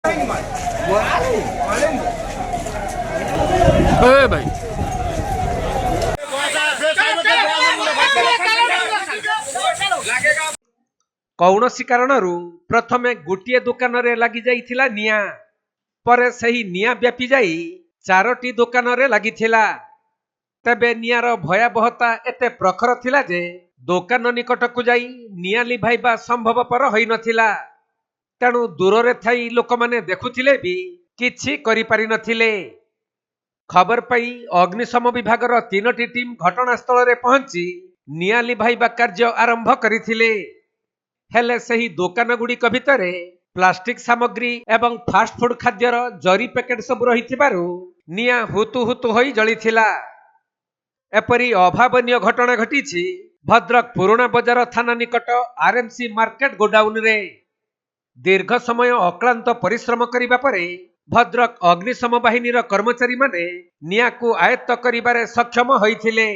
भाई कौनसी कारणरू प्रथमे गोटे दुकान रे लगी जाइथिला निया परे सही निया व्यापी जाई चारोटी दुकान रे लागिथिला। तेबे नियार भयावहता एते प्रखर थिला जे दुकान निकटकू जाई निया लिभाइबा संभवपर होई नथिला। तेणु दूर रे थाई लोक माने देखुथिले भी किछि करि पारि नथिले। खबर पाई अग्निशम विभागर 3टी टीम घटनास्थल रे पहुंची निया लिभाइबा कार्य आरंभ करिथिले। हेले सही दुकान गुड़िक भितरे प्लास्टिक सामग्री एवं फास्ट फूड खाद्यर जरी पैकेट सब रही निया हुतु हुतु होई जलिथिला। एपरी अभावनीय घटना घटी भद्रक पुराणा बजार थाना निकट आरएमसी मार्केट गोडाउन रे। दीर्घ समय अक्लांत परिश्रम करिबा परे भद्रक अग्निशम बाहिनीर कर्मचारी माने निया को आयत्त करिबारे सक्षम होइथिले।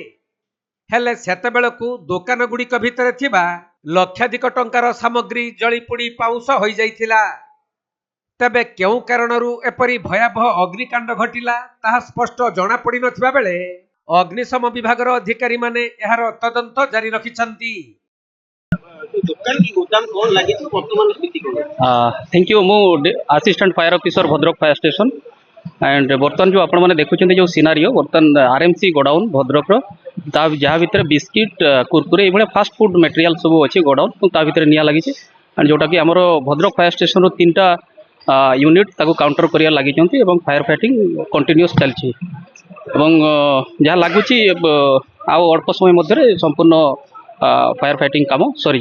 हेले सेतेबेलकू दुकान गुड़िक भितरे थिबा लक्षाधिक टंकार सामग्री जलीपोड़ी पाउस हो जाइथिला। तेबे केउ कारणरू एपरी भयावह अग्निकांड घटिला ताहा स्पष्ट जना पड़ी नथिबा बेले अग्निशम विभागर अधिकारी माने एहार तदंत जारी रखिछंती। दुकान की गोदाम कोन लागि छ वर्तमान स्थिति कोन? Thank you. मु assistant fire officer Bhadrak fire station and बर्तमान जो आपण मैंने देखुं जो सिनारियो बर्तमान आरएमसी गोडाउन भद्रक जहाँ भितर बिस्किट कुरकुरे ये फास्ट फूड मटेरियल सब अच्छे गोडाउन भितर निया लगी एंड जोटा कि आमर भद्रक फायर स्टेशन 3टा यूनिट ताको काउंटर करिया लगी फायर फाइटिंग कंटिन्यूस चलछि जहाँ लगुच आउ अल्प समय मध्य संपूर्ण फायर फाइटिंग काम सरी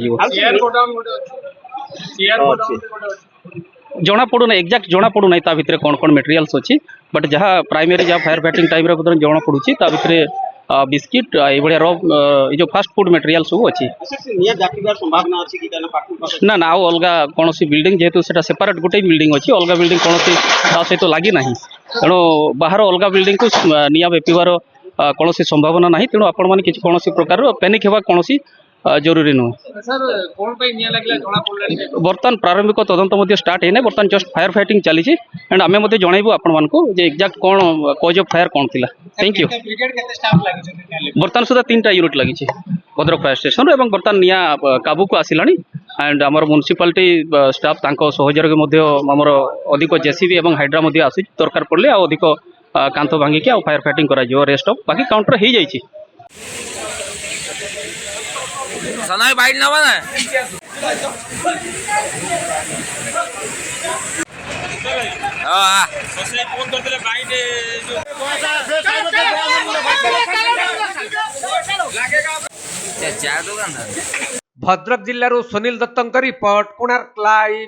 जना पड़ूना एक्जाक्ट जना पड़ूना ता भितर कौन कौन मटेरियल्स अच्छी बट जहाँ प्राइमरी जहाँ फायर फाइटिंग टाइम रे जना पड़ुची ता भितर बिस्किट ये रो जो फास्ट फूड मटेरियल सब अच्छी संभावना अछि कि ना ना आउ अलग कौन बिल्डिंग जेहेतु से सेपरेट गोटे बिल्डिंग अच्छी अलग बिल्डिंग कौन सहित लगी ना तेणु बाहर अलग बिल्डिंग को निया व्यापार कौन संभावना ना तेणु आपण मैंने कौन प्रकार पैनिक होगा कौन जरूरी नुह। बर्तमान प्रारंभिक तदंत स्टार्ट है बर्तमान जस्ट फायर फाइटिंग चली एंड आम जनइबू आपण मानक एक्जाक्ट कौन कज ऑफ फायर कौन थिला। Thank you. बर्तमान सुधा 3टा यूनिट लगी भद्रक फायर स्टेशन और बर्तमान निया काबू को आसिला एंड आमर म्युनिसिपालिटी स्टाफ तांको सहयोग आमर अधिक जेसीबी और हाइड्रा आस दरकार पड़े अधिक कांथ भांगिकी आ फायर फाइटिंग करा रेस्ट ऑफ बाकी काउंटर हो जाइए। सनाई बाइट ना बना भद्रक जिल्लारू सुनील दत्तଙ୍କ रिपोर्ट कोणार्क लाइव।